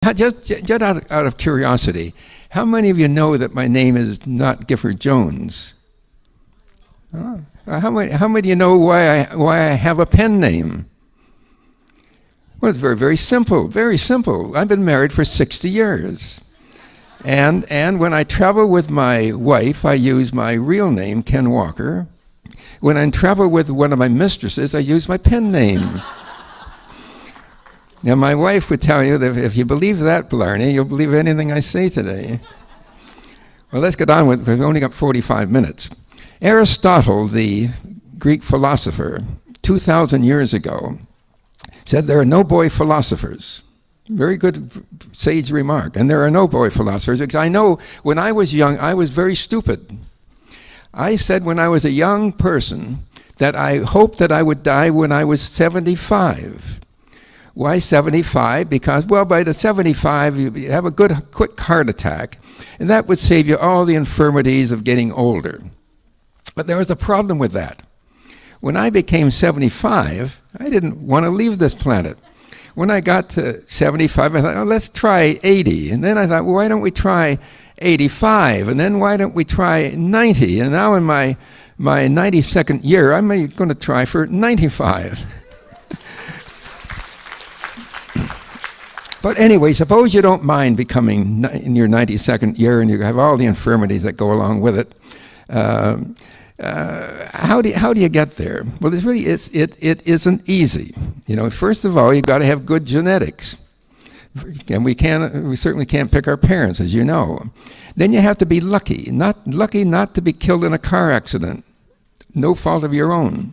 Just out of curiosity, how many of you know that my name is not Gifford Jones? Oh. How many of you know why I have a pen name? Well, it's very, very simple, very simple. I've been married for 60 years. And when I travel with my wife, I use my real name, Ken Walker. When I travel with one of my mistresses, I use my pen name. Now, my wife would tell you that if you believe that, Blarney, you'll believe anything I say today. Well, let's get on with it. We've only got 45 minutes. Aristotle, the Greek philosopher, 2,000 years ago, said there are no boy philosophers. Very good, sage remark. And there are no boy philosophers, because I know when I was young, I was very stupid. I said when I was a young person that I hoped that I would die when I was 75. Why 75? Because, well, by the 75, you have a good, quick heart attack, and that would save you all the infirmities of getting older. But there was a problem with that. When I became 75, I didn't want to leave this planet. When I got to 75, I thought, oh, let's try 80. And then I thought, well, why don't we try 85? And then why don't we try 90? And now in my 92nd year, I'm going to try for 95. But anyway, suppose you don't mind becoming in your 92nd year and you have all the infirmities that go along with it. How do you get there? Well, it isn't easy. You know, first of all, you've got to have good genetics. And we certainly can't pick our parents, as you know. Then you have to be lucky not to be killed in a car accident, no fault of your own.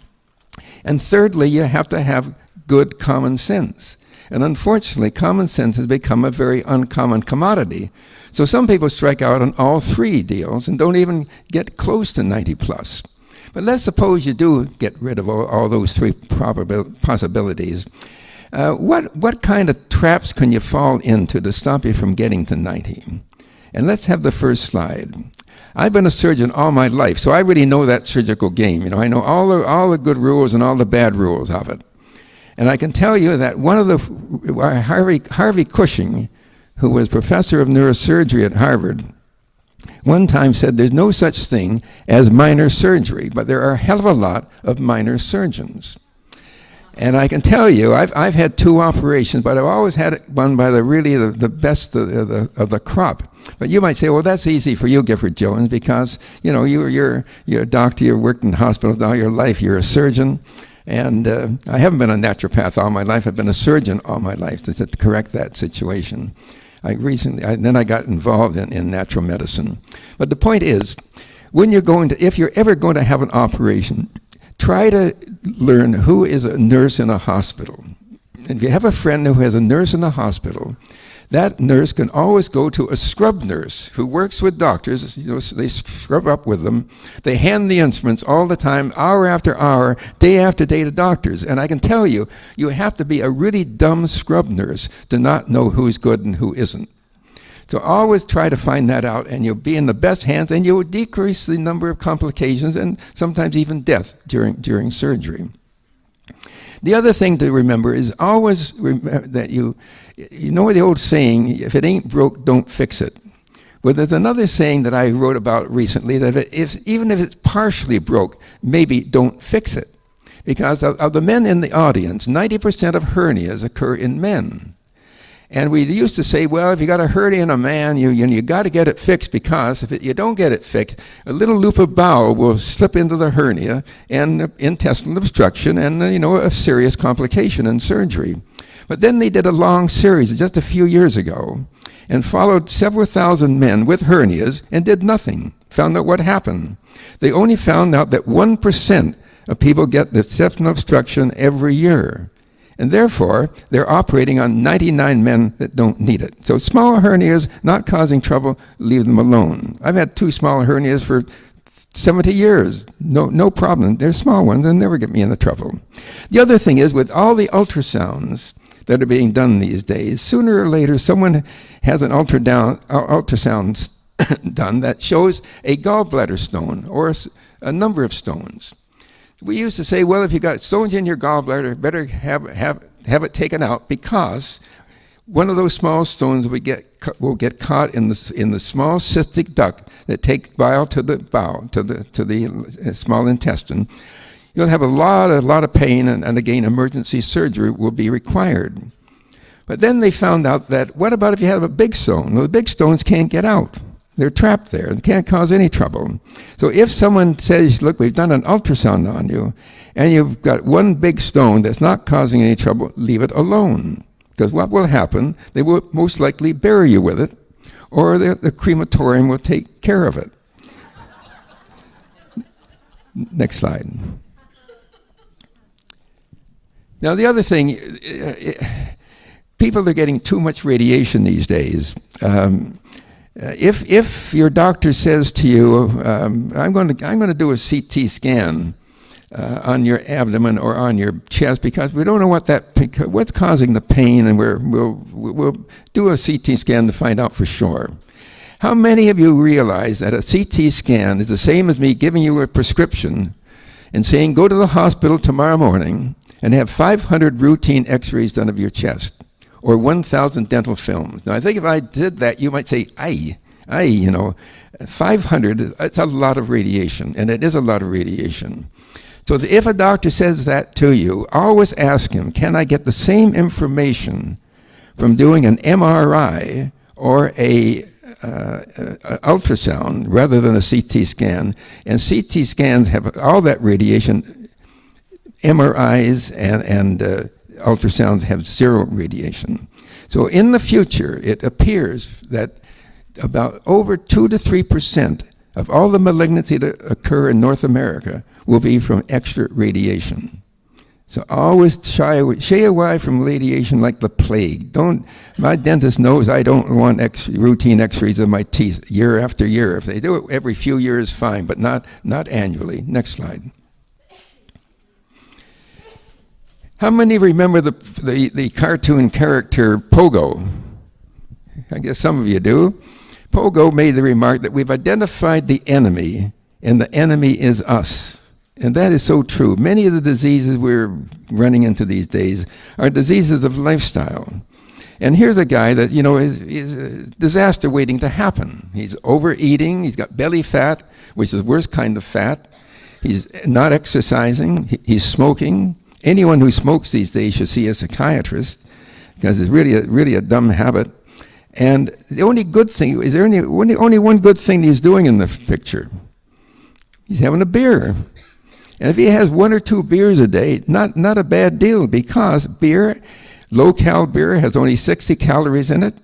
And thirdly, you have to have good common sense. And unfortunately, common sense has become a very uncommon commodity. So some people strike out on all three deals and don't even get close to 90 plus. But let's suppose you do get rid of all those three possibilities. What kind of traps can you fall into to stop you from getting to 90? And let's have the first slide. I've been a surgeon all my life, so I really know that surgical game. You know, I know all the good rules and all the bad rules of it. And I can tell you that one of the, Harvey Cushing, who was professor of neurosurgery at Harvard, one time said there's no such thing as minor surgery, but there are a hell of a lot of minor surgeons. And I can tell you, I've had 2 operations, but I've always had one by the best of the crop. But you might say, well, that's easy for you, Gifford Jones, because you know you're a doctor, you've worked in hospitals all your life, you're a surgeon. And I haven't been a naturopath all my life. I've been a surgeon all my life to correct that situation. Then I got involved in natural medicine. But the point is, if you're ever going to have an operation, try to learn who is a nurse in a hospital. And if you have a friend who has a nurse in a hospital, that nurse can always go to a scrub nurse who works with doctors. You know, they scrub up with them. They hand the instruments all the time, hour after hour, day after day to doctors. And I can tell you, you have to be a really dumb scrub nurse to not know who's good and who isn't. So always try to find that out, and you'll be in the best hands, and you'll decrease the number of complications and sometimes even death during surgery. The other thing to remember is always that you know the old saying, if it ain't broke, don't fix it. Well, there's another saying that I wrote about recently, that even if it's partially broke, maybe don't fix it. Because of the men in the audience, 90% of hernias occur in men. And we used to say, well, if you got a hernia in a man, you got to get it fixed, because if you don't get it fixed, a little loop of bowel will slip into the hernia and intestinal obstruction and a serious complication in surgery. But then they did a long series just a few years ago and followed several thousand men with hernias and did nothing, found out what happened. They only found out that 1% of people get the intestinal obstruction every year. And therefore, they're operating on 99 men that don't need it. So small hernias, not causing trouble, leave them alone. I've had 2 small hernias for 70 years. No problem. They're small ones and never get me into trouble. The other thing is, with all the ultrasounds that are being done these days, sooner or later someone has an ultrasound done that shows a gallbladder stone or a number of stones. We used to say, well, if you got stones in your gallbladder, better have it taken out, because one of those small stones will get caught in the small cystic duct that takes bile to the small intestine. You'll have a lot of pain, and again, emergency surgery will be required. But then they found out that, what about if you have a big stone? Well, the big stones can't get out. They're trapped there. They can't cause any trouble. So if someone says, look, we've done an ultrasound on you, and you've got one big stone that's not causing any trouble, leave it alone. Because what will happen, they will most likely bury you with it, or the crematorium will take care of it. Next slide. Now the other thing, people are getting too much radiation these days. If your doctor says to you, I'm going to do a CT scan on your abdomen or on your chest because we don't know what's causing the pain, and we'll do a CT scan to find out for sure. How many of you realize that a CT scan is the same as me giving you a prescription and saying, go to the hospital tomorrow morning and have 500 routine x-rays done of your chest, or 1,000 dental films? Now, I think if I did that, you might say, 500, it's a lot of radiation, and it is a lot of radiation. So if a doctor says that to you, always ask him, can I get the same information from doing an MRI or a ultrasound rather than a CT scan? And CT scans have all that radiation. MRIs and ultrasounds have zero radiation. So in the future, it appears that about over 2 to 3% of all the malignancy that occur in North America will be from extra radiation. So always shy away from radiation like the plague. My dentist knows I don't want routine x-rays of my teeth year after year. If they do it every few years, fine, but not annually. Next slide. How many remember the cartoon character Pogo? I guess some of you do. Pogo made the remark that we've identified the enemy, and the enemy is us. And that is so true. Many of the diseases we're running into these days are diseases of lifestyle. And here's a guy that, is a disaster waiting to happen. He's overeating, he's got belly fat, which is the worst kind of fat. He's not exercising, he's smoking. Anyone who smokes these days should see a psychiatrist, because it's really a dumb habit. And the only good thing, is there only one good thing he's doing in the picture? He's having a beer. And if he has 1 or 2 beers a day, not a bad deal, because beer, low-cal beer, has only 60 calories in it.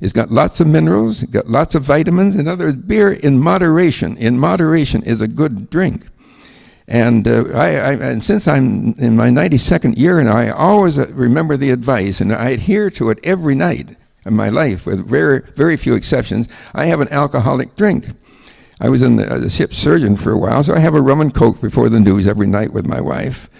It's got lots of minerals, it's got lots of vitamins. In other words, beer in moderation is a good drink. And and since I'm in my 92nd year, and I always remember the advice, and I adhere to it every night in my life, with very, very few exceptions. I have an alcoholic drink. I was the ship's surgeon for a while, so I have a rum and coke before the news every night with my wife.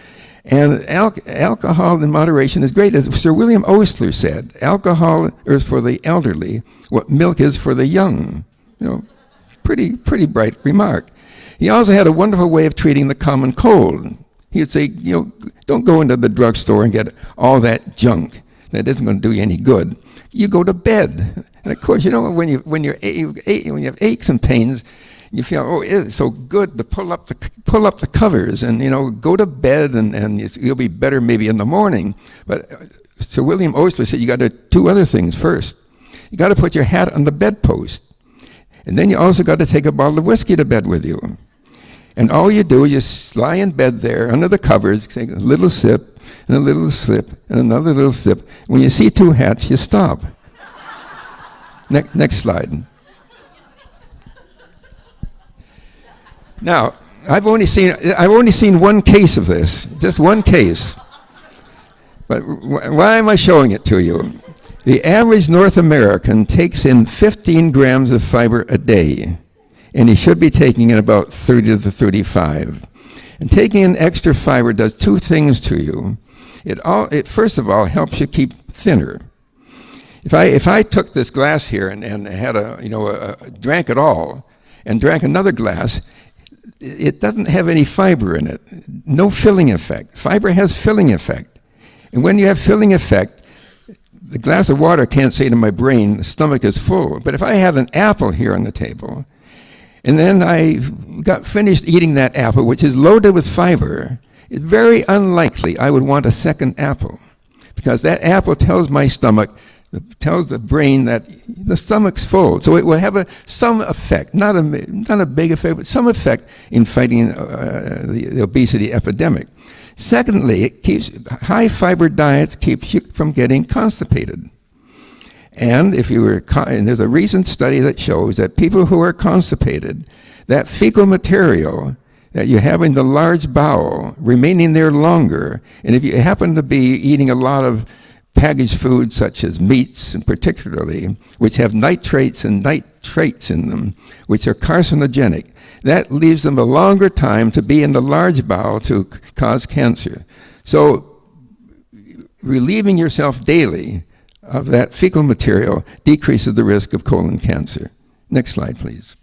And alcohol in moderation is great. As Sir William Osler said, alcohol is for the elderly what milk is for the young. Pretty bright remark. He also had a wonderful way of treating the common cold. He would say, don't go into the drugstore and get all that junk. That isn't going to do you any good. You go to bed. And of course, when you have aches and pains, you feel, it's so good to pull up the covers and go to bed, and you'll be better maybe in the morning. But Sir William Osler said you got to do 2 other things first. You got to put your hat on the bedpost, and then you also got to take a bottle of whiskey to bed with you. And all you do is just lie in bed there under the covers, take a little sip and a little sip and another little sip. When you see 2 hats, you stop. Next slide. Now, I've only seen one case of this, just one case. But why am I showing it to you? The average North American takes in 15 grams of fiber a day, and he should be taking in about 30 to 35. And taking in extra fiber does 2 things to you. It first of all helps you keep thinner. If I took this glass here and had drank it all and drank another glass, it doesn't have any fiber in it. No filling effect. Fiber has filling effect. And when you have filling effect, the glass of water can't say to my brain, the stomach is full. But if I had an apple here on the table, and then I got finished eating that apple, which is loaded with fiber, it's very unlikely I would want a second apple, because that apple tells my stomach, tells the brain that the stomach's full. So it will have some effect, not a big effect, but some effect in fighting the obesity epidemic. Secondly, it keeps high fiber diets keeps you from getting constipated. And if you were, and there's a recent study that shows that people who are constipated, that fecal material that you have in the large bowel remaining there longer, and if you happen to be eating a lot of packaged foods such as meats, and particularly, which have nitrates and nitrates in them, which are carcinogenic, that leaves them a longer time to be in the large bowel to cause cancer. So relieving yourself daily of that fecal material decreases the risk of colon cancer. Next slide, please.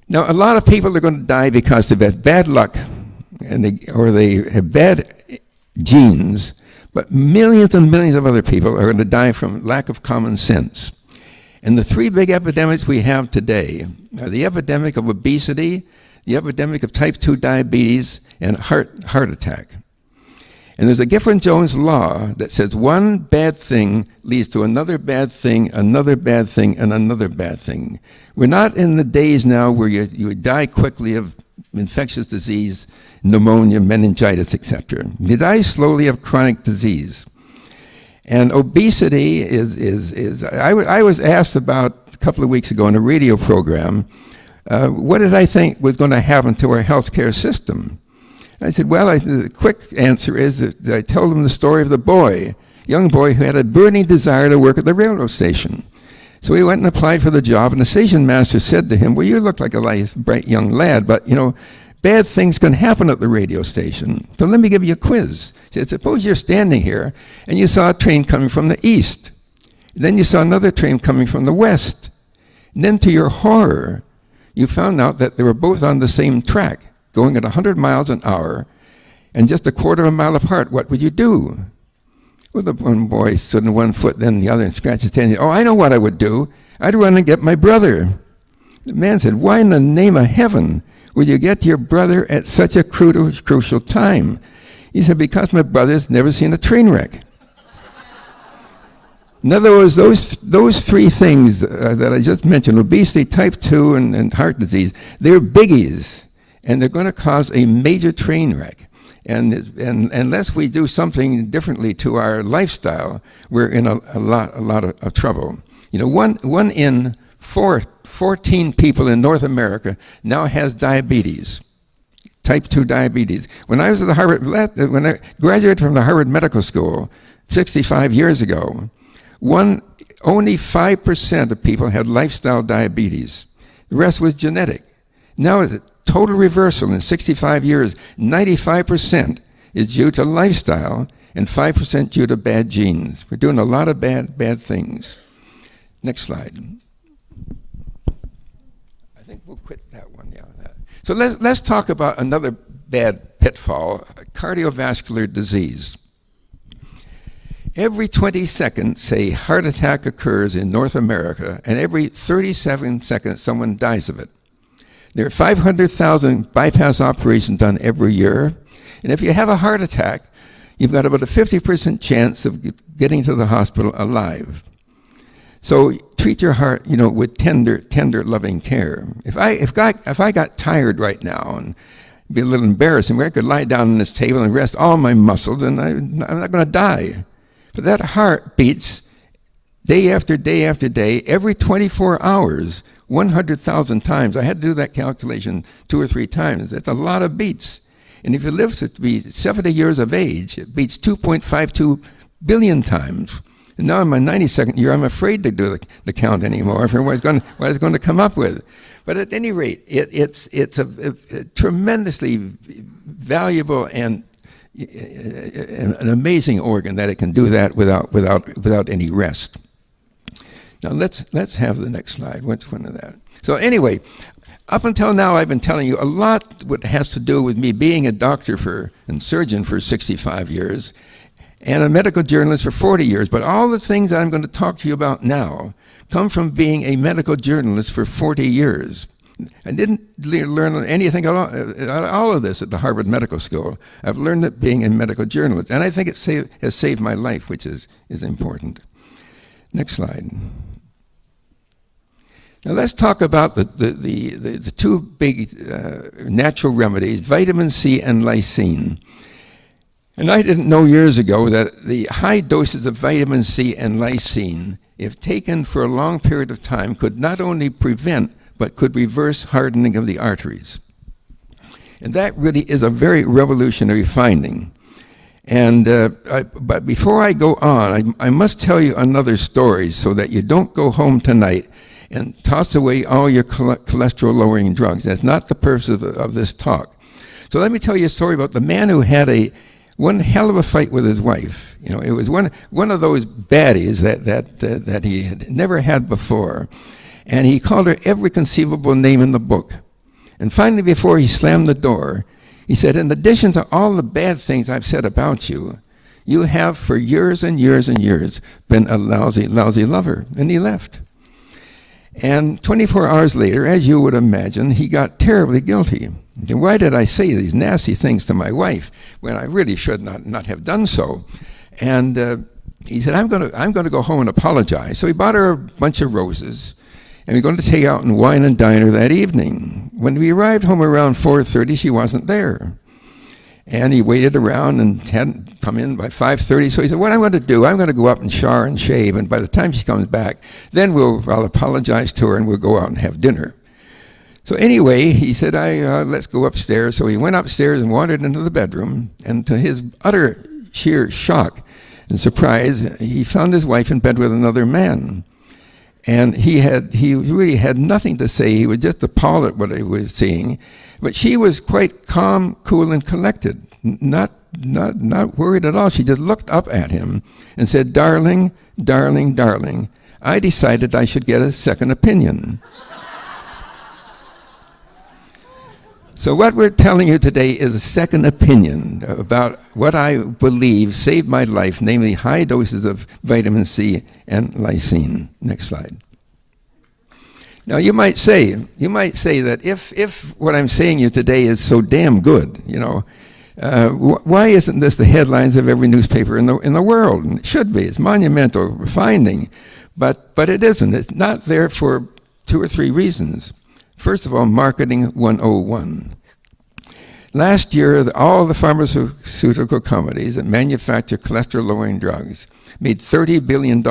Now, a lot of people are going to die because they've had bad luck, or they have bad genes, but millions and millions of other people are going to die from lack of common sense. And the three big epidemics we have today are the epidemic of obesity, the epidemic of type 2 diabetes, and heart attack. And there's a Gifford-Jones law that says one bad thing leads to another bad thing, another bad thing, and another bad thing. We're not in the days now where you die quickly of infectious disease, pneumonia, meningitis, etc. You die slowly of chronic disease. And obesity I was asked about a couple of weeks ago in a radio program, what did I think was going to happen to our healthcare system? I said, well, the quick answer is that I told them the story of the young boy who had a burning desire to work at the railroad station. So he went and applied for the job, and the station master said to him, well, you look like a nice, bright young lad, but, bad things can happen at the radio station. So let me give you a quiz. He said, suppose you're standing here, and you saw a train coming from the east. Then you saw another train coming from the west. And then to your horror, you found out that they were both on the same track, going at 100 miles an hour, and just a quarter of a mile apart. What would you do? Well, the one boy stood on one foot, then the other, and scratched his head. Oh, I know what I would do. I'd run and get my brother. The man said, why in the name of heaven would you get to your brother at such a crucial time? He said, because my brother's never seen a train wreck. In other words, those three things that I just mentioned, obesity, type 2, and heart disease, they're biggies. And they're going to cause a major train wreck. And unless we do something differently to our lifestyle, we're in a lot of trouble. One in 14 people in North America now has diabetes, type 2 diabetes. When I was at when I graduated from the Harvard Medical School 65 years ago, only 5% of people had lifestyle diabetes. The rest was genetic. Now it's a total reversal. In 65 years, 95% is due to lifestyle and 5% due to bad genes. We're doing a lot of bad things. Next slide. I think we'll quit that one. Yeah. So let's talk about another bad pitfall, cardiovascular disease. Every 20 seconds, a heart attack occurs in North America, and every 37 seconds, someone dies of it. There are 500,000 bypass operations done every year. And if you have a heart attack, you've got about a 50% chance of getting to the hospital alive. So treat your heart, with tender, loving care. If I got tired right now and be a little embarrassing, I could lie down on this table and rest all my muscles, and I'm not going to die. But that heart beats day after day after day, every 24 hours, 100,000 times. I had to do that calculation 2 or 3 times. That's a lot of beats. And if you live to be 70 years of age, it beats 2.52 billion times. And now in my 92nd year, I'm afraid to do the count anymore for what it's going to come up with. But at any rate, it's a tremendously valuable and an amazing organ that it can do that without any rest. Now let's have the next slide. Which one of that? So anyway, up until now, I've been telling you a lot what has to do with me being a doctor and surgeon for 65 years, and a medical journalist for 40 years. But all the things that I'm going to talk to you about now come from being a medical journalist for 40 years. I didn't learn anything all of this at the Harvard Medical School. I've learned it being a medical journalist, and I think it has saved my life, which is important. Next slide. Now let's talk about the two big natural remedies, vitamin C and lysine. And I didn't know years ago that the high doses of vitamin C and lysine, if taken for a long period of time, could not only prevent but could reverse hardening of the arteries. And that really is a very revolutionary finding. And but before I go on, I must tell you another story so that you don't go home tonight and toss away all your cholesterol-lowering drugs. That's not the purpose of this talk. So let me tell you a story about the man who had one hell of a fight with his wife. You know, it was one of those baddies that he had never had before. And he called her every conceivable name in the book. And finally, before he slammed the door, he said, in addition to all the bad things I've said about you, you have for years and years and years been a lousy, lousy lover. And he left. And 24 hours later, as you would imagine, he got terribly guilty. And why did I say these nasty things to my wife when I really should not have done so? And he said, I'm going to go home and apologize. So he bought her a bunch of roses. And we were going to take out and wine and dine her that evening. When we arrived home around 4:30, she wasn't there. And he waited around and hadn't come in by 5:30. So he said, what I'm going to do, I'm going to go up and shower and shave. And by the time she comes back, then I'll apologize to her and we'll go out and have dinner. So anyway, he said, let's go upstairs. So he went upstairs and wandered into the bedroom. And to his utter sheer shock and surprise, he found his wife in bed with another man. And he really had nothing to say. He was just appalled at what he was seeing. But she was quite calm, cool, and collected, not worried at all. She just looked up at him and said, darling, darling, darling, I decided I should get a second opinion. So what we're telling you today is a second opinion about what I believe saved my life, namely high doses of vitamin C and lysine. Next slide. Now you might say that if what I'm saying you today is so damn good, you know, why isn't this the headlines of every newspaper in the world? And it should be. It's monumental finding, but it isn't. It's not there for 2 or 3 reasons. First of all, marketing 101. Last year, all the pharmaceutical companies that manufacture cholesterol-lowering drugs made $30 billion.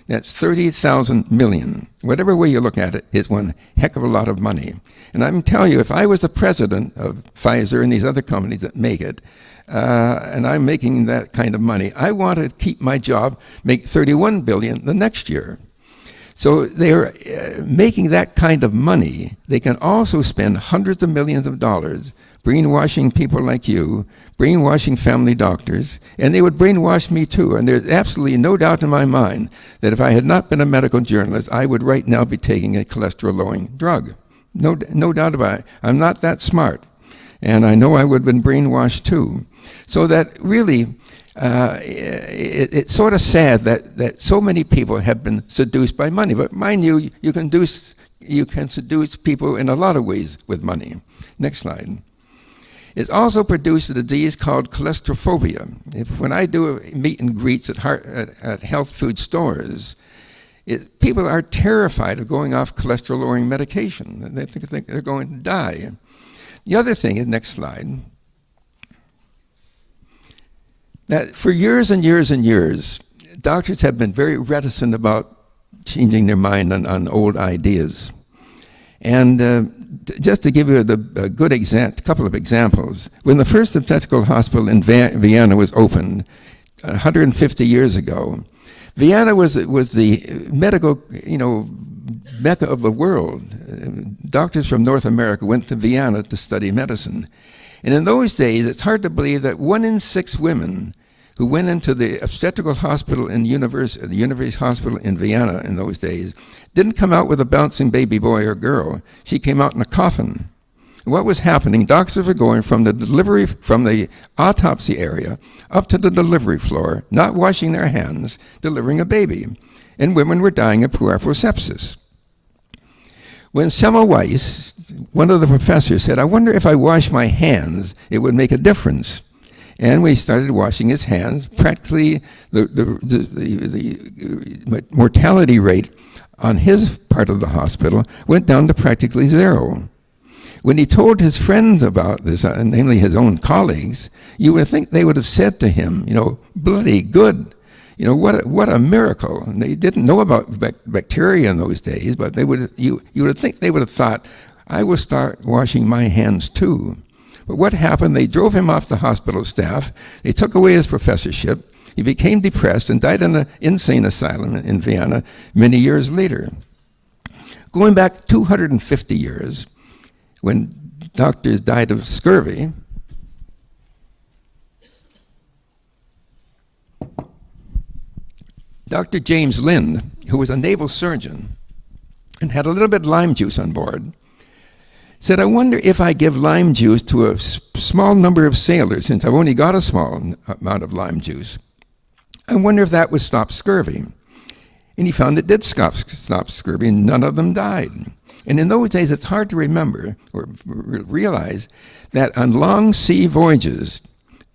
That's 30,000 million. Whatever way you look at it, it's one heck of a lot of money. And I'm telling you, if I was the president of Pfizer and these other companies that make it, and I'm making that kind of money, I want to keep my job, make 31 billion the next year. So they're making that kind of money. They can also spend hundreds of millions of dollars brainwashing people like you, brainwashing family doctors, and they would brainwash me too. And there's absolutely no doubt in my mind that if I had not been a medical journalist, I would right now be taking a cholesterol-lowering drug. No doubt about it. I'm not that smart. And I know I would have been brainwashed too. So that really, it's sort of sad that so many people have been seduced by money. But mind you, you can seduce people in a lot of ways with money. Next slide. It's also produced a disease called cholesterolphobia. When I do meet and greets at health food stores, people are terrified of going off cholesterol-lowering medication. They think they're going to die. The other thing is, next slide, that for years and years and years, doctors have been very reticent about changing their mind on old ideas. And just to give you a good couple of examples, when the first obstetrical hospital in Vienna was opened 150 years ago, Vienna was the medical, mecca of the world. Doctors from North America went to Vienna to study medicine. And in those days, it's hard to believe that 1 in 6 women who went into the obstetrical hospital in the university hospital in Vienna in those days didn't come out with a bouncing baby boy or girl. She came out in a coffin. What was happening, doctors were going from the autopsy area up to the delivery floor, not washing their hands, delivering a baby. And women were dying of puerperal sepsis. When Semmelweis, one of the professors, said, I wonder if I wash my hands, it would make a difference. And we started washing his hands. Practically, the mortality rate on his part of the hospital went down to practically zero. When he told his friends about this, namely his own colleagues, you would think they would have said to him, bloody good. What a miracle. And they didn't know about bacteria in those days, but you would think they would have thought, I will start washing my hands too. But what happened, they drove him off the hospital staff, they took away his professorship, he became depressed and died in an insane asylum in Vienna many years later. Going back 250 years, when doctors died of scurvy, Dr. James Lind, who was a naval surgeon and had a little bit of lime juice on board, said, I wonder if I give lime juice to a small number of sailors, since I've only got a small amount of lime juice. I wonder if that would stop scurvy. And he found it did stop scurvy, and none of them died. And in those days, it's hard to remember or realize that on long sea voyages,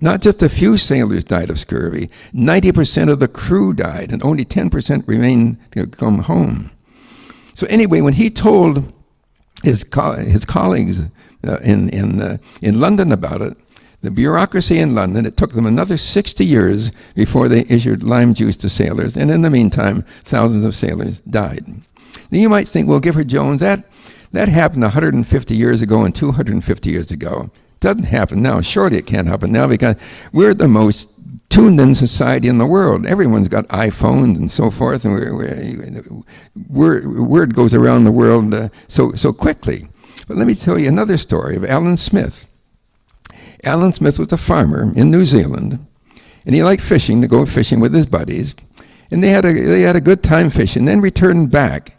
not just a few sailors died of scurvy, 90% of the crew died, and only 10% remained to come home. So anyway, when he told his colleagues in London about it, the bureaucracy in London, it took them another 60 years before they issued lime juice to sailors, and in the meantime, thousands of sailors died. Now you might think, well, Gifford Jones, that happened 150 years ago and 250 years ago. It doesn't happen now. Surely it can't happen now because we're the most tuned-in society in the world. Everyone's got iPhones and so forth, and word goes around the world so quickly. But let me tell you another story of Alan Smith. Alan Smith was a farmer in New Zealand, and he liked fishing, to go fishing with his buddies. And they had a good time fishing, then returned back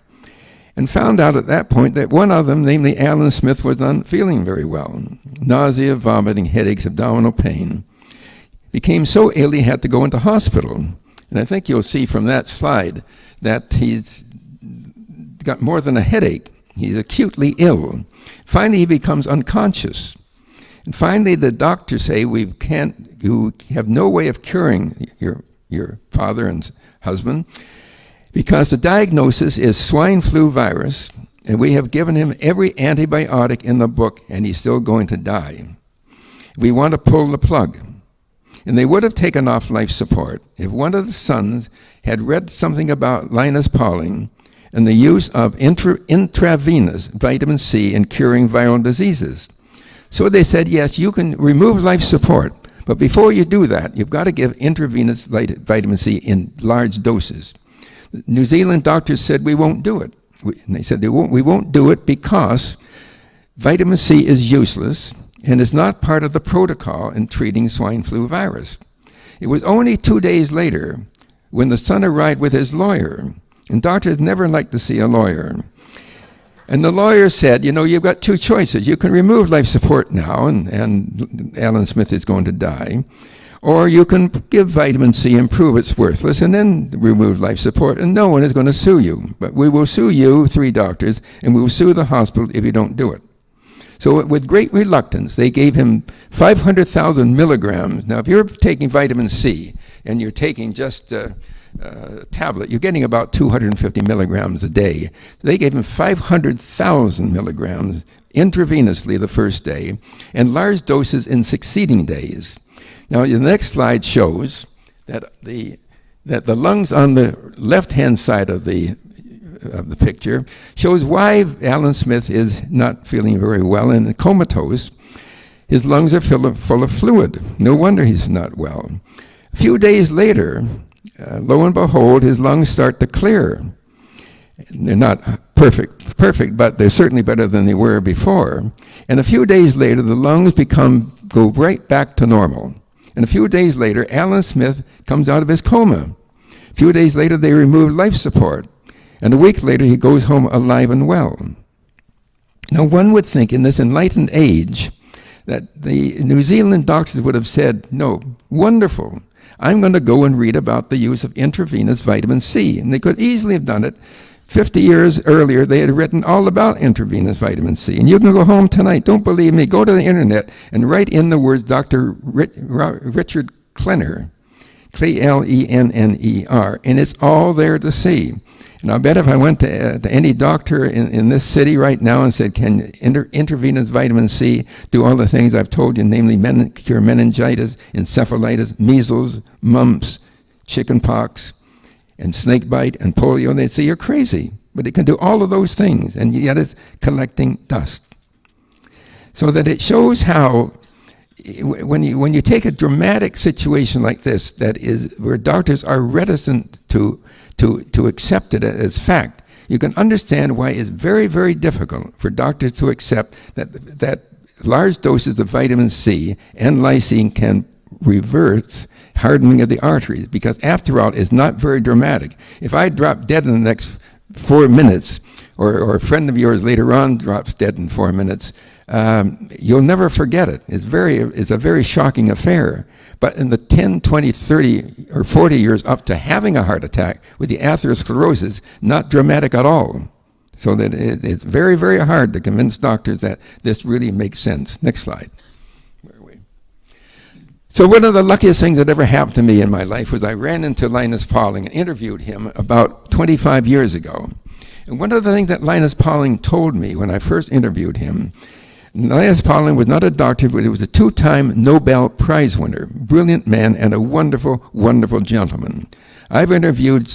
and found out at that point that one of them, namely Alan Smith, was not feeling very well. Nausea, vomiting, headaches, abdominal pain. Became so ill he had to go into hospital. And I think you'll see from that slide that he's got more than a headache. He's acutely ill. Finally, he becomes unconscious. And finally, the doctors say, you have no way of curing your father and husband, because the diagnosis is swine flu virus, and we have given him every antibiotic in the book, and he's still going to die. We want to pull the plug. And they would have taken off life support if one of the sons had read something about Linus Pauling and the use of intravenous vitamin C in curing viral diseases. So they said, yes, you can remove life support, but before you do that, you've got to give intravenous vitamin C in large doses. The New Zealand doctors said, we won't do it. And they said, we won't do it because vitamin C is useless and is not part of the protocol in treating swine flu virus. It was only 2 days later when the son arrived with his lawyer, and doctors never like to see a lawyer. And the lawyer said, you've got two choices. You can remove life support now, and Alan Smith is going to die, or you can give vitamin C and prove it's worthless, and then remove life support, and no one is going to sue you. But we will sue you, 3 doctors, and we will sue the hospital if you don't do it. So with great reluctance, they gave him 500,000 milligrams. Now, if you're taking vitamin C and you're taking just a tablet, you're getting about 250 milligrams a day. They gave him 500,000 milligrams intravenously the first day and large doses in succeeding days. Now, the next slide shows that the lungs on the left-hand side of the picture shows why Alan Smith is not feeling very well and comatose. His lungs are full of fluid. No wonder he's not well. A few days later, lo and behold, his lungs start to clear. They're not perfect, but they're certainly better than they were before. And a few days later, the lungs go right back to normal. And a few days later, Alan Smith comes out of his coma. A few days later, they remove life support. And a week later, he goes home alive and well. Now, one would think in this enlightened age that the New Zealand doctors would have said, no, wonderful, I'm going to go and read about the use of intravenous vitamin C. And they could easily have done it. 50 years earlier, they had written all about intravenous vitamin C. And you can go home tonight. Don't believe me. Go to the internet and write in the words Dr. Richard Klenner, Klenner, and it's all there to see. And I'll bet if I went to any doctor in this city right now and said, can intravenous vitamin C do all the things I've told you, namely cure meningitis, encephalitis, measles, mumps, chickenpox, and snake bite, and polio, they'd say, you're crazy. But it can do all of those things, and yet it's collecting dust. So that it shows how, when you take a dramatic situation like this, that is where doctors are reticent to accept it as fact, you can understand why it's very, very difficult for doctors to accept that large doses of vitamin C and lysine can reverse hardening of the arteries, because after all, it's not very dramatic. If I drop dead in the next 4 minutes, or a friend of yours later on drops dead in 4 minutes, you'll never forget it. It's a very shocking affair. But in the 10, 20, 30, or 40 years up to having a heart attack with the atherosclerosis, not dramatic at all. So that it's very, very hard to convince doctors that this really makes sense. Next slide. Where are we? So one of the luckiest things that ever happened to me in my life was I ran into Linus Pauling and interviewed him about 25 years ago. And one of the things that Linus Pauling told me when I first interviewed him, Linus Pauling was not a doctor, but he was a 2-time Nobel Prize winner, brilliant man, and a wonderful, wonderful gentleman. I've interviewed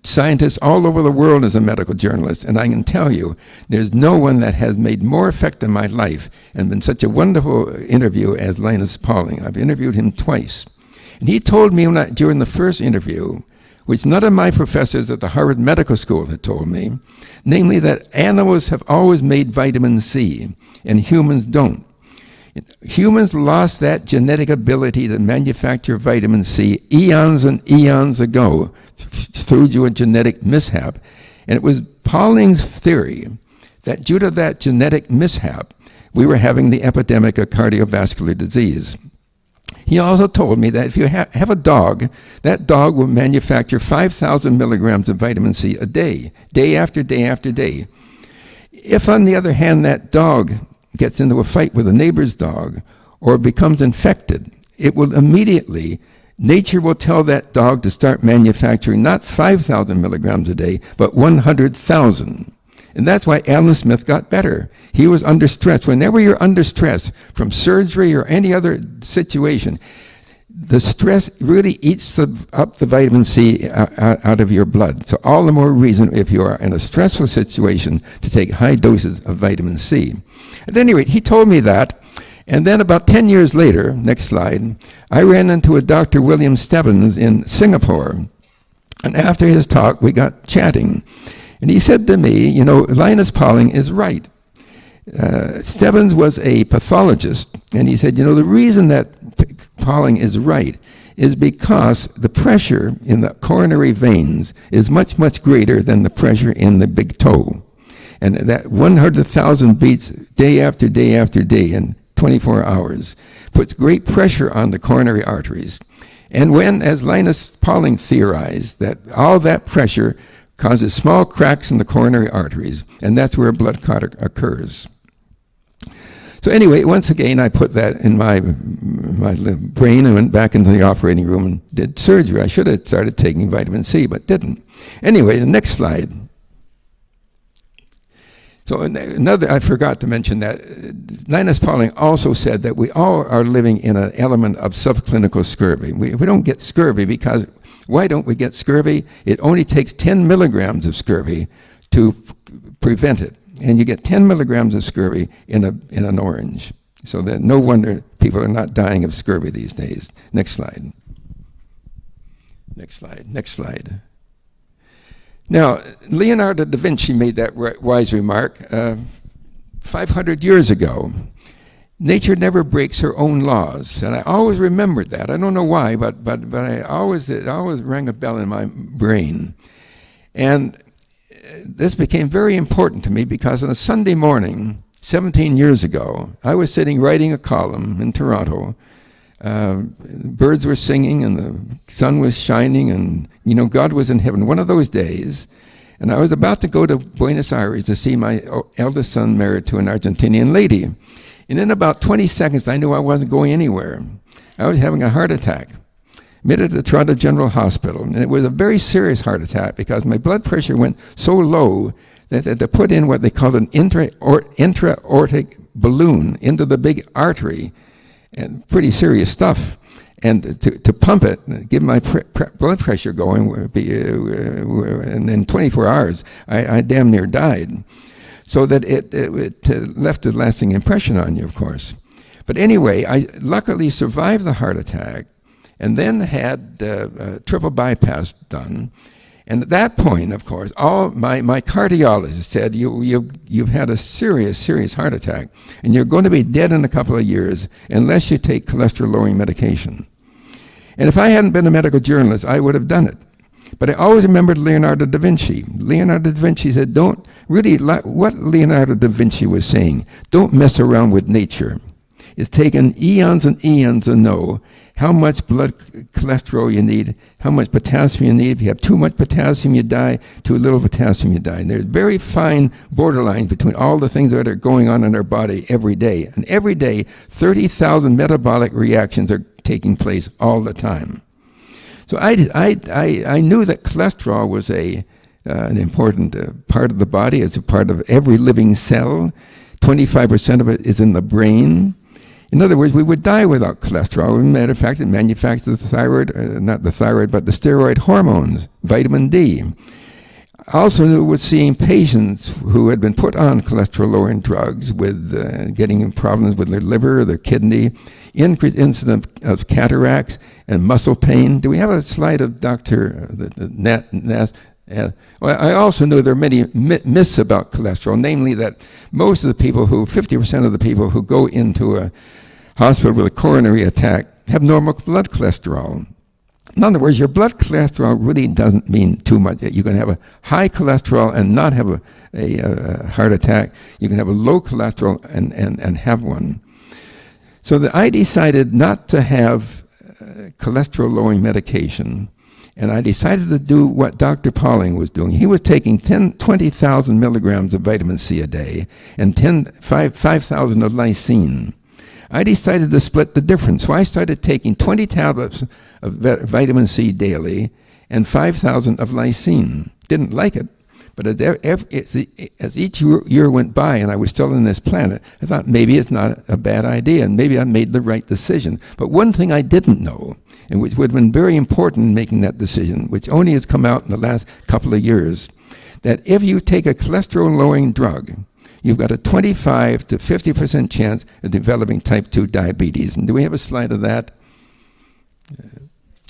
scientists all over the world as a medical journalist, and I can tell you, there's no one that has made more effect in my life and been such a wonderful interview as Linus Pauling. I've interviewed him twice. And he told me during the first interview, which none of my professors at the Harvard Medical School had told me, namely that animals have always made vitamin C and humans don't. Humans lost that genetic ability to manufacture vitamin C eons and eons ago through a genetic mishap. And it was Pauling's theory that due to that genetic mishap, we were having the epidemic of cardiovascular disease. He also told me that if you have a dog, that dog will manufacture 5,000 milligrams of vitamin C a day, day after day after day. If, on the other hand, that dog gets into a fight with a neighbor's dog or becomes infected, it will immediately, nature will tell that dog to start manufacturing not 5,000 milligrams a day, but 100,000. And that's why Alan Smith got better. He was under stress. Whenever you're under stress from surgery or any other situation, the stress really eats up the vitamin C out of your blood. So all the more reason, if you are in a stressful situation, to take high doses of vitamin C. At any rate, he told me that. And then about 10 years later, next slide, I ran into a Dr. William Stebbins in Singapore. And after his talk, we got chatting. And he said to me, you know, Linus Pauling is right. Stebbins was a pathologist, and he said, you know, the reason that Pauling is right is because the pressure in the coronary veins is much, much greater than the pressure in the big toe. And that 100,000 beats day after day after day in 24 hours puts great pressure on the coronary arteries. And when, as Linus Pauling theorized, that all that pressure causes small cracks in the coronary arteries, and that's where blood clot occurs. So anyway, once again, I put that in my brain and went back into the operating room and did surgery. I should have started taking vitamin C, but didn't. Anyway, the next slide. So I forgot to mention that Linus Pauling also said that we all are living in an element of subclinical scurvy. We don't get scurvy because, why don't we get scurvy? It only takes 10 milligrams of scurvy to prevent it. And you get 10 milligrams of scurvy in an orange. So that no wonder people are not dying of scurvy these days. Next slide. Next slide. Next slide. Now, Leonardo da Vinci made that wise remark 500 years ago. Nature never breaks her own laws, and I always remembered that. I don't know why, but it always rang a bell in my brain. And this became very important to me because on a Sunday morning, 17 years ago, I was sitting writing a column in Toronto. Birds were singing and the sun was shining and, God was in heaven. One of those days, and I was about to go to Buenos Aires to see my eldest son married to an Argentinian lady. And in about 20 seconds, I knew I wasn't going anywhere. I was having a heart attack. Admitted to the Toronto General Hospital. And it was a very serious heart attack because my blood pressure went so low that they put in what they called an intra-aortic balloon into the big artery, and pretty serious stuff. And to pump it, give my blood pressure going, and in 24 hours, I damn near died. So that it left a lasting impression on you, of course. But anyway, I luckily survived the heart attack and then had triple bypass done. And at that point, of course, all my cardiologist said, you've had a serious heart attack, and you're going to be dead in a couple of years unless you take cholesterol-lowering medication. And if I hadn't been a medical journalist, I would have done it. But I always remembered Leonardo da Vinci. Leonardo da Vinci said, what Leonardo da Vinci was saying, don't mess around with nature. It's taken eons and eons to know how much blood cholesterol you need, how much potassium you need. If you have too much potassium, you die. Too little potassium, you die. And there's very fine borderlines between all the things that are going on in our body every day. And every day, 30,000 metabolic reactions are taking place all the time. So I knew that cholesterol was an important part of the body. It's a part of every living cell. 25% of it is in the brain. In other words, we would die without cholesterol. As a matter of fact, it manufactures the thyroid, not the thyroid, but the steroid hormones, vitamin D. I also knew with seeing patients who had been put on cholesterol-lowering drugs with getting problems with their liver, their kidney, increased incidence of cataracts and muscle pain. Do we have a slide of Dr. Nass? Well, I also knew there are many myths about cholesterol, namely that most of the people 50% of the people who go into a hospital with a coronary attack have normal blood cholesterol. In other words, your blood cholesterol really doesn't mean too much. You can have a high cholesterol and not have a heart attack. You can have a low cholesterol and have one. So I decided not to have cholesterol-lowering medication, and I decided to do what Dr. Pauling was doing. He was taking 20,000 milligrams of vitamin C a day and 5,000 of lysine. I decided to split the difference. So I started taking 20 tablets of vitamin C daily and 5,000 of lysine. Didn't like it, but as each year went by and I was still on this planet, I thought maybe it's not a bad idea and maybe I made the right decision. But one thing I didn't know, and which would have been very important in making that decision, which only has come out in the last couple of years, that if you take a cholesterol-lowering drug, you've got a 25 to 50% chance of developing type 2 diabetes. And do we have a slide of that?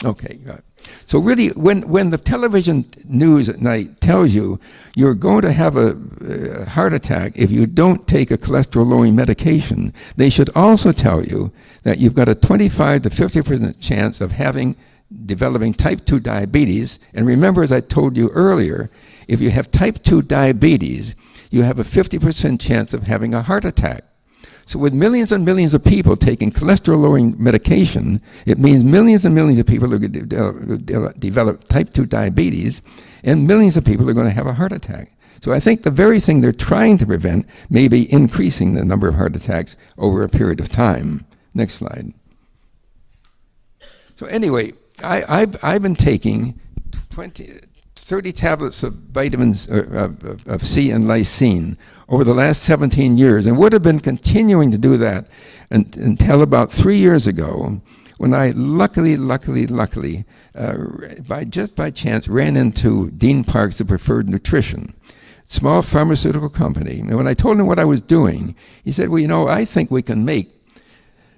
Okay, got it. So really, when the television news at night tells you you're going to have a heart attack if you don't take a cholesterol-lowering medication, they should also tell you that you've got a 25 to 50% chance of developing type 2 diabetes. And remember, as I told you earlier, if you have type 2 diabetes, you have a 50% chance of having a heart attack. So with millions and millions of people taking cholesterol-lowering medication, it means millions and millions of people are going to develop type 2 diabetes, and millions of people are going to have a heart attack. So I think the very thing they're trying to prevent may be increasing the number of heart attacks over a period of time. Next slide. So anyway, I've been taking 30 tablets of vitamins of C and lysine over the last 17 years, and would have been continuing to do that until about 3 years ago, when I luckily, by chance, ran into Dean Parks of Preferred Nutrition, small pharmaceutical company. And when I told him what I was doing, he said, well, I think we can make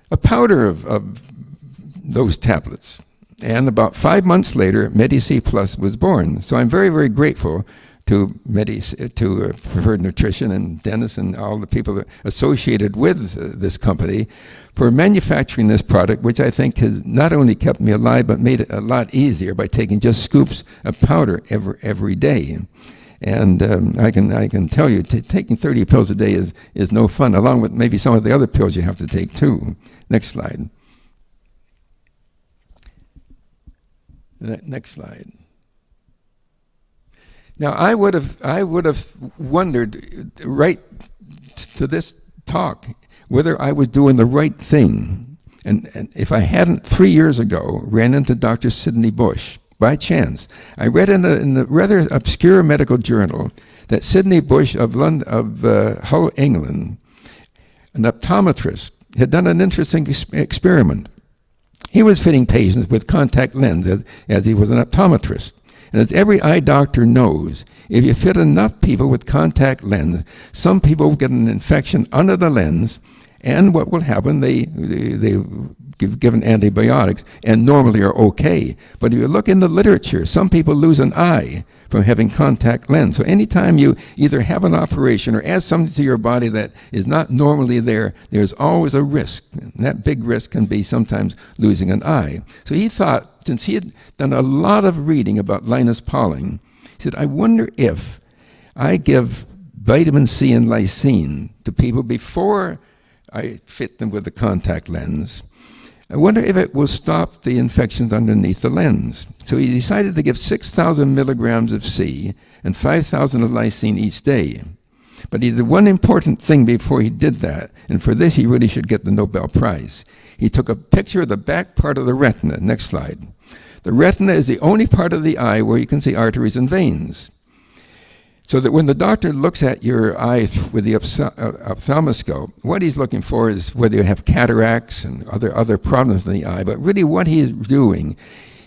a powder of those tablets. And about 5 months later, Medi-C Plus was born. So I'm very, very grateful to Preferred Nutrition and Dennis and all the people associated with this company for manufacturing this product, which I think has not only kept me alive, but made it a lot easier by taking just scoops of powder every day. And I can tell you, taking 30 pills a day is no fun, along with maybe some of the other pills you have to take too. Next slide. Next slide. Now I would have wondered right to this talk whether I was doing the right thing, and if I hadn't 3 years ago ran into Dr. Sidney Bush by chance. I read in a rather obscure medical journal that Sidney Bush of Hull, England, an optometrist, had done an interesting experiment. He was fitting patients with contact lenses as he was an optometrist. And as every eye doctor knows, if you fit enough people with contact lens, some people will get an infection under the lens, and what will happen, they given antibiotics and normally are okay. But if you look in the literature, some people lose an eye from having contact lens. So anytime you either have an operation or add something to your body that is not normally there, there's always a risk. And that big risk can be sometimes losing an eye. So he thought, since he had done a lot of reading about Linus Pauling, he said, I wonder if I give vitamin C and lysine to people before I fit them with the contact lens. I wonder if it will stop the infections underneath the lens. So he decided to give 6,000 milligrams of C and 5,000 of lysine each day. But he did one important thing before he did that, and for this he really should get the Nobel Prize. He took a picture of the back part of the retina. Next slide. The retina is the only part of the eye where you can see arteries and veins. So that when the doctor looks at your eye with the ophthalmoscope, what he's looking for is whether you have cataracts and other problems in the eye. But really what he's doing,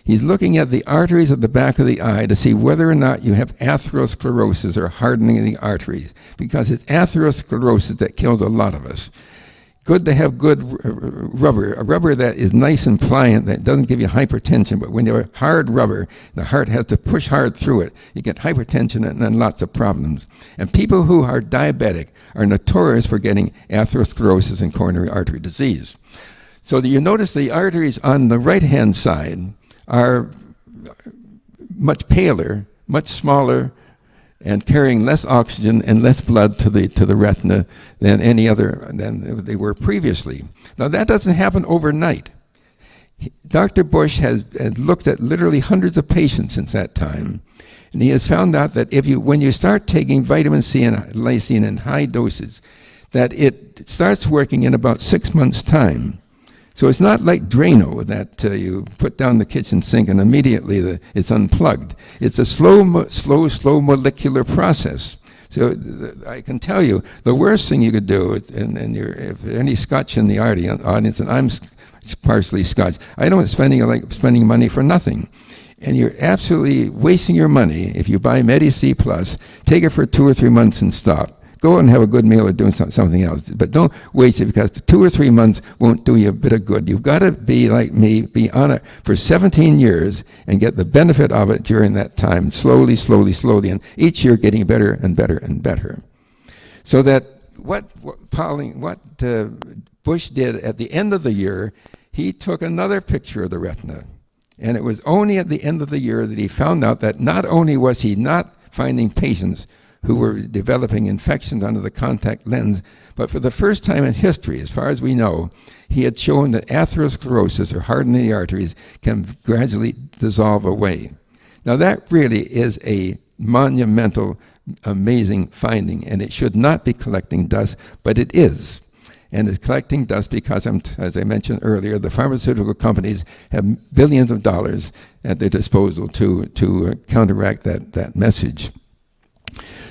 he's looking at the arteries at the back of the eye to see whether or not you have atherosclerosis or hardening of the arteries. Because it's atherosclerosis that kills a lot of us. Good to have good rubber, a rubber that is nice and pliant, that doesn't give you hypertension, but when you have hard rubber, the heart has to push hard through it. You get hypertension and then lots of problems. And people who are diabetic are notorious for getting atherosclerosis and coronary artery disease. So you notice the arteries on the right-hand side are much paler, much smaller, and carrying less oxygen and less blood to the retina than than they were previously. Now that doesn't happen overnight. Dr. Bush has looked at literally hundreds of patients since that time, and he has found out that when you start taking vitamin C and lysine in high doses, that it starts working in about 6 months' time. So it's not like Drano that you put down the kitchen sink and immediately it's unplugged. It's a slow molecular process. So I can tell you, the worst thing you could do, and if any Scotch in the audience, and I'm partially Scotch, I don't like spending money for nothing. And you're absolutely wasting your money if you buy Medi-C Plus, take it for 2 or 3 months and stop. Go and have a good meal or doing something else. But don't waste it, because 2 or 3 months won't do you a bit of good. You've got to be like me, be on it for 17 years and get the benefit of it during that time, slowly, and each year getting better and better and better. So that what Bush did at the end of the year, he took another picture of the retina. And it was only at the end of the year that he found out that not only was he not finding patients who were developing infections under the contact lens, but for the first time in history, as far as we know, he had shown that atherosclerosis, or hardening the arteries, can gradually dissolve away. Now that really is a monumental, amazing finding, and it should not be collecting dust, but it is. And it's collecting dust because, as I mentioned earlier, the pharmaceutical companies have billions of dollars at their disposal to counteract that message.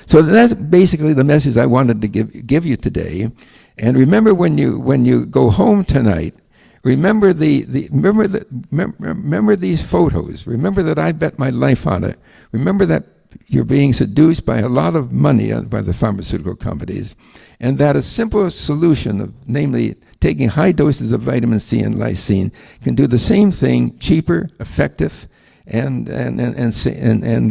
So that's basically the message I wanted to give you today. And remember, when you go home tonight, remember remember these photos. Remember that I bet my life on it. Remember that you're being seduced by a lot of money by the pharmaceutical companies, and that a simple solution, namely taking high doses of vitamin C and lysine, can do the same thing, cheaper, effective, and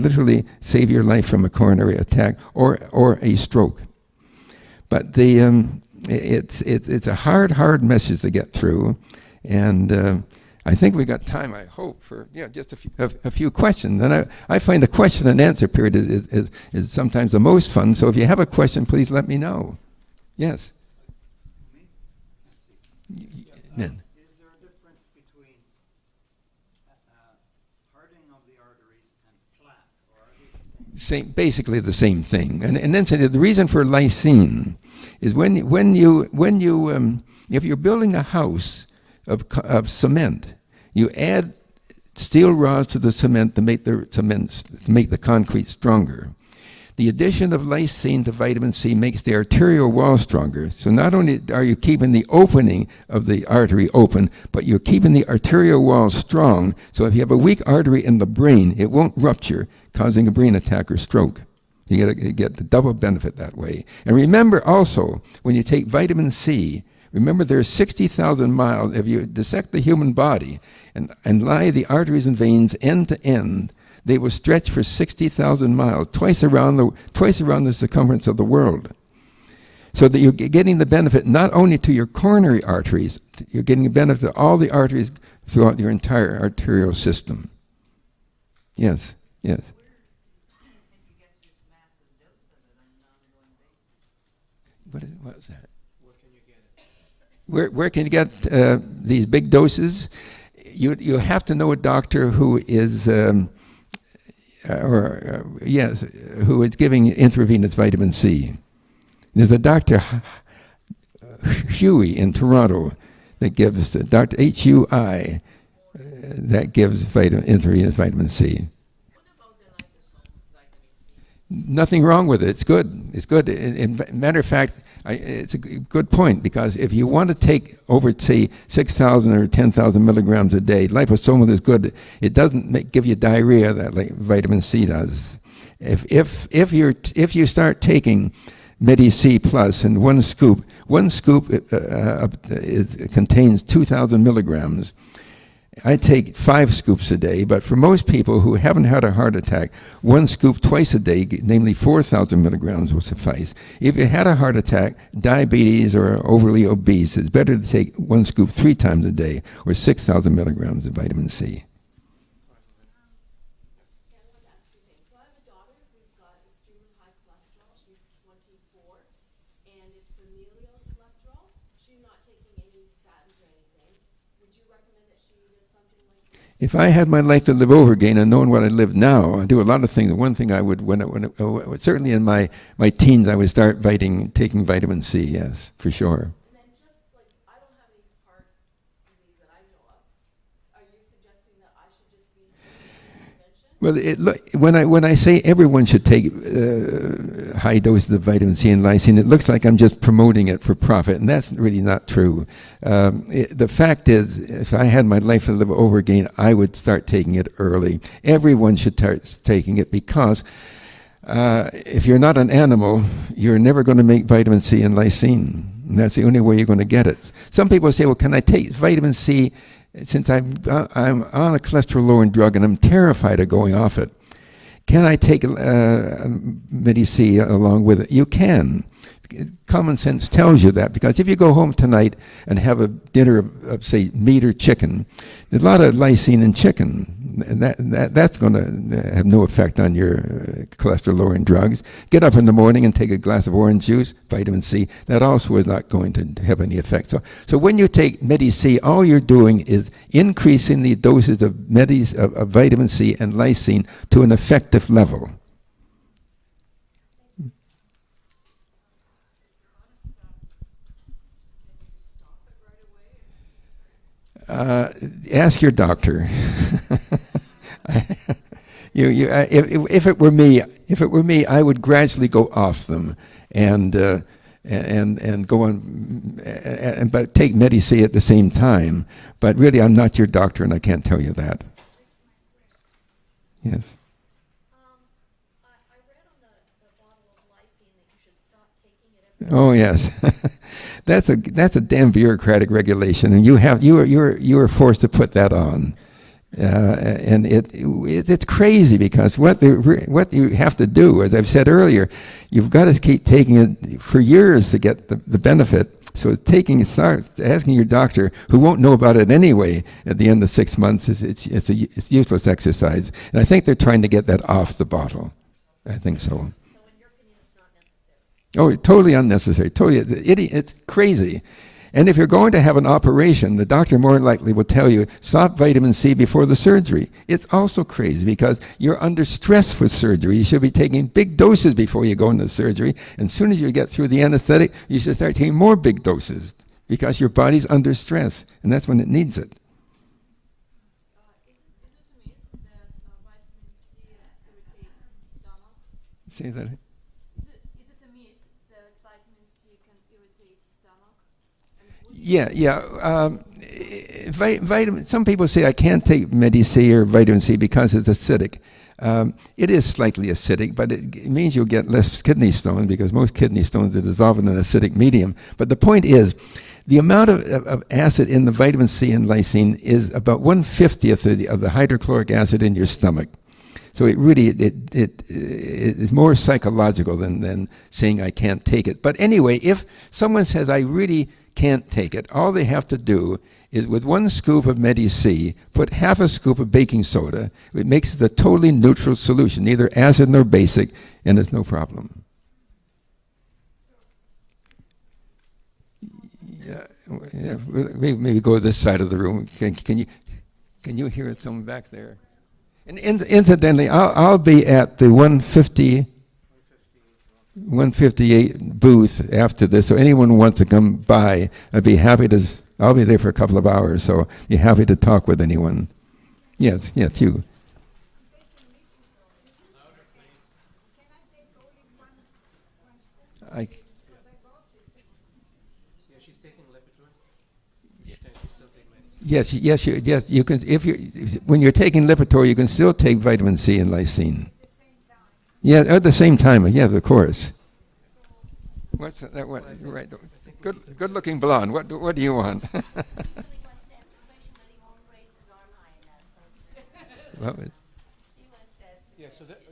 literally save your life from a coronary attack or a stroke. But it's a hard message to get through, and I think we got time, I hope, for just a few questions. And I find the question and answer period is sometimes the most fun. So if you have a question, please let me know. Yes. Then. Is there a difference between hardening of the arteries and plaque, or are they Basically the same thing. And then the reason for lysine is if you're building a house of cement, you add steel rods to the cement to make the concrete stronger. The addition of lysine to vitamin C makes the arterial wall stronger. So not only are you keeping the opening of the artery open, but you're keeping the arterial wall strong. So if you have a weak artery in the brain, it won't rupture, causing a brain attack or stroke. You get the double benefit that way. And remember also, when you take vitamin C, remember there's 60,000 miles. If you dissect the human body and lie the arteries and veins end to end, they will stretch for 60,000 miles, twice around the circumference of the world. So that you're getting the benefit not only to your coronary arteries, you're getting the benefit to all the arteries throughout your entire arterial system. Yes, yes. What was that? Where can you get these big doses? You have to know a doctor who is who is giving intravenous vitamin C. There's a Dr. Huey in Toronto that gives, Dr. Hui, that gives intravenous vitamin C. What about the liposome vitamin C? Nothing wrong with it. It's good. It's good. Matter of fact, it's a good point, because if you want to take over, say, 6,000 or 10,000 milligrams a day, liposomal is good. It doesn't give you diarrhea that like vitamin C does. If you start taking Medi C Plus in one scoop contains 2,000 milligrams. I take 5 scoops a day, but for most people who haven't had a heart attack, 1 scoop twice a day, namely 4,000 milligrams, will suffice. If you had a heart attack, diabetes, or overly obese, it's better to take 1 scoop 3 times a day, or 6,000 milligrams of vitamin C. So I have a daughter who's got extremely high cholesterol. She's 24 and is familial cholesterol. She's not taking any statins or anything. Would you recommend that she does something like this? If I had my life to live over again and knowing what I live now, I do a lot of things. One thing I would, certainly in my teens, I would start taking vitamin C, yes, for sure. And then just like, I don't have any heart disease that I know of. Are you suggesting that I should just be taking this prevention? Well, when I say everyone should take high doses of vitamin C and lysine, it looks like I'm just promoting it for profit, and that's really not true. The fact is, if I had my life to live over again, I would start taking it early. Everyone should start taking it, because if you're not an animal, you're never going to make vitamin C and lysine. And that's the only way you're going to get it. Some people say, well, can I take vitamin C since I'm on a cholesterol-lowering drug and I'm terrified of going off it? Can I take Medi-C along with it? You can. Common sense tells you that, because if you go home tonight and have a dinner of say, meat or chicken, there's a lot of lysine in chicken, and that's going to have no effect on your cholesterol-lowering drugs. Get up in the morning and take a glass of orange juice, vitamin C. That also is not going to have any effect. So when you take Medi-C, all you're doing is increasing the doses of vitamin C and lysine to an effective level. Ask your doctor. If it were me, I would gradually go off them and go on, but take Medi-C at the same time. But really, I'm not your doctor, and I can't tell you that. Yes. I read on the bottle of lysine that you should stop taking it every Oh yes, that's a damn bureaucratic regulation, and you are forced to put that on. And it's crazy because what you have to do, as I've said earlier, you've got to keep taking it for years to get the benefit. So asking your doctor, who won't know about it anyway at the end of 6 months, it's useless exercise. And I think they're trying to get that off the bottle. I think so. So in your opinion, it's not necessary? Oh, totally unnecessary. Totally, it's crazy. And if you're going to have an operation, the doctor more likely will tell you, stop vitamin C before the surgery. It's also crazy because you're under stress for surgery. You should be taking big doses before you go into surgery. And as soon as you get through the anesthetic, you should start taking more big doses because your body's under stress. And that's when it needs it. Is it a myth that vitamin C irritates stomach? Say that. Is it a myth that vitamin C can irritate stomach? Some people say I can't take Medi-C or vitamin C because it's acidic. It is slightly acidic, but it means you'll get less kidney stones because most kidney stones are dissolved in an acidic medium. But the point is, the amount of acid in the vitamin C and lysine is about 1/50th of the hydrochloric acid in your stomach. So it really it is more psychological than saying I can't take it. But anyway, if someone says I really can't take it, all they have to do is with 1 scoop of Medi-C, put half a scoop of baking soda. It makes it a totally neutral solution, neither acid nor basic, and it's no problem. Yeah, maybe go to this side of the room. Can you hear someone back there? And incidentally, I'll be at the 158 booth after this, so anyone who wants to come by, I'll be there for a couple of hours, so be happy to talk with anyone. Yes, you. She's taking Lipitor. Yes, you can. When you're taking Lipitor, you can still take vitamin C and lysine. Yeah, at the same time. Yeah, of course. What's that? What? Right. Good-looking blonde. What do you want?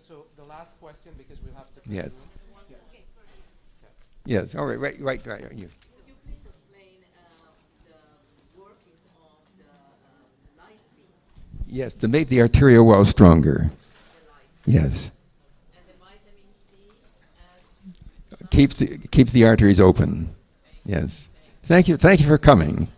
So the last question, because we'll have to. Yes. Yes. All right. Right. You. Could you please explain the workings of the lysine? Yes, to make the arterial wall stronger. Yes. And the vitamin C as Keep the arteries open. Yes. Thank you for coming.